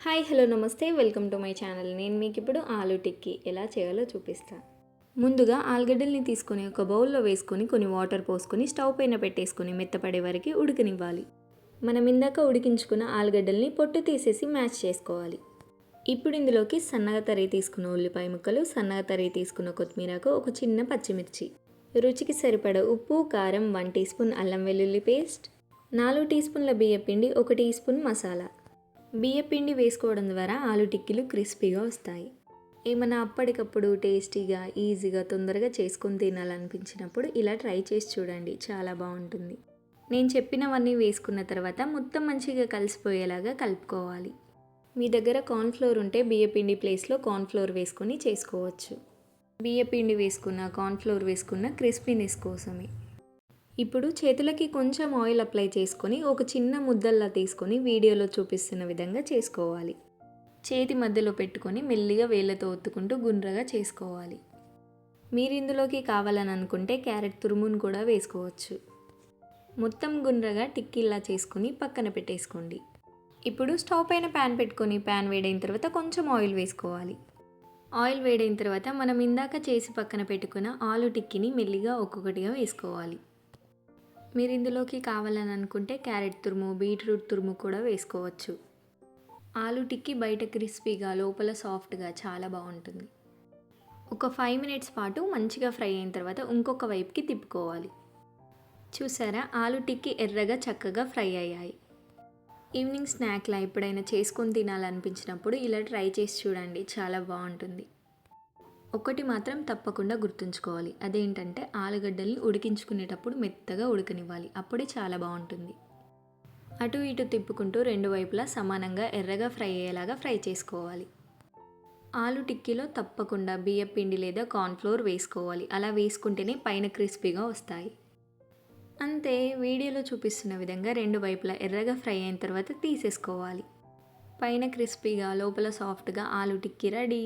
Hi hello నమస్తే welcome to my channel. నేను మీకు ఇప్పుడు ఆలు టిక్కీ ఎలా చేయాలో చూపిస్తాను. ముందుగా ఆలుగడ్డల్ని తీసుకొని ఒక బౌల్లో వేసుకొని కొన్ని వాటర్ పోసుకొని స్టవ్ పైన పెట్టేసుకొని మెత్తపడే వరకు ఉడకనివ్వాలి. మనం ఇందాక ఉడికించుకున్న ఆలుగడ్డల్ని పొట్టు తీసేసి మ్యాష్ చేసుకోవాలి. ఇప్పుడు ఇందులోకి సన్నగా తరిగి తీసుకున్న ఉల్లిపాయ ముక్కలు, సన్నగా తరిగి తీసుకున్న కొత్తిమీరకు, ఒక చిన్న పచ్చిమిర్చి, రుచికి సరిపడ ఉప్పు, కారం, 1 టీ స్పూన్ అల్లం వెల్లుల్లి పేస్ట్, 4 టీ స్పూన్ల బియ్యపిండి, 1 టీ స్పూన్ మసాలా. బియ్యపిండి వేసుకోవడం ద్వారా ఆలు టిక్కీలు క్రిస్పీగా వస్తాయి. ఏమైనా అప్పటికప్పుడు టేస్టీగా, ఈజీగా, తొందరగా చేసుకొని తినాలనిపించినప్పుడు ఇలా ట్రై చేసి చూడండి, చాలా బాగుంటుంది. నేను చెప్పినవన్నీ వేసుకున్న తర్వాత మొత్తం మంచిగా కలిసిపోయేలాగా కలుపుకోవాలి. మీ దగ్గర కార్న్ఫ్లోర్ ఉంటే బియ్యపిండి ప్లేస్లో కార్న్ఫ్లోర్ వేసుకొని చేసుకోవచ్చు. బియ్యపిండి వేసుకున్న, కార్న్ఫ్లోర్ వేసుకున్న క్రిస్పీనెస్ కోసమే. ఇప్పుడు చేతులకి కొంచెం ఆయిల్ అప్లై చేసుకొని ఒక చిన్న ముద్దల్లా తీసుకొని వీడియోలో చూపిస్తున్న విధంగా చేసుకోవాలి. చేతి మధ్యలో పెట్టుకొని మెల్లిగా వేళ్ళతో ఒత్తుకుంటూ గుండ్రగా చేసుకోవాలి. మీరు ఇందులోకి కావాలని అనుకుంటే క్యారెట్ తురుమును కూడా వేసుకోవచ్చు. మొత్తం గుండ్రగా టిక్కీలా చేసుకొని పక్కన పెట్టేసుకోండి. ఇప్పుడు స్టవ్ పైన ప్యాన్ పెట్టుకొని ప్యాన్ వేడైన తర్వాత కొంచెం ఆయిల్ వేసుకోవాలి. ఆయిల్ వేడైన తర్వాత మనం ఇందాక చేసి పక్కన పెట్టుకున్న ఆలు టిక్కీని మెల్లిగా ఒక్కొక్కటిగా వేసుకోవాలి. మీరు ఇందులోకి కావాలని అనుకుంటే క్యారెట్ తురుము, బీట్రూట్ తురుము కూడా వేసుకోవచ్చు. ఆలు టిక్కీ బయట క్రిస్పీగా, లోపల సాఫ్ట్గా చాలా బాగుంటుంది. ఒక 5 మినిట్స్ పాటు మంచిగా ఫ్రై అయిన తర్వాత ఇంకొక వైపుకి తిప్పుకోవాలి. చూసారా, ఆలు టిక్కీ ఎర్రగా చక్కగా ఫ్రై అయ్యాయి. ఈవినింగ్ స్నాక్లా ఎప్పుడైనా చేసుకొని తినాలనిపించినప్పుడు ఇలా ట్రై చేసి చూడండి, చాలా బాగుంటుంది. ఒకటి మాత్రం తప్పకుండా గుర్తుంచుకోవాలి, అదేంటంటే ఆలుగడ్డల్ని ఉడికించుకునేటప్పుడు మెత్తగా ఉడకనివ్వాలి, అప్పుడే చాలా బాగుంటుంది. అటు ఇటు తిప్పుకుంటూ రెండు వైపులా సమానంగా ఎర్రగా ఫ్రై అయ్యేలాగా ఫ్రై చేసుకోవాలి. ఆలు టిక్కీలో తప్పకుండా బియ్యపిండి లేదా కార్న్ఫ్లోర్ వేసుకోవాలి, అలా వేసుకుంటేనే పైన క్రిస్పీగా వస్తాయి. అంతే, వీడియోలో చూపిస్తున్న విధంగా రెండు వైపులా ఎర్రగా ఫ్రై అయిన తర్వాత తీసేసుకోవాలి. పైన క్రిస్పీగా, లోపల సాఫ్ట్గా ఆలు టిక్కీ రెడీ.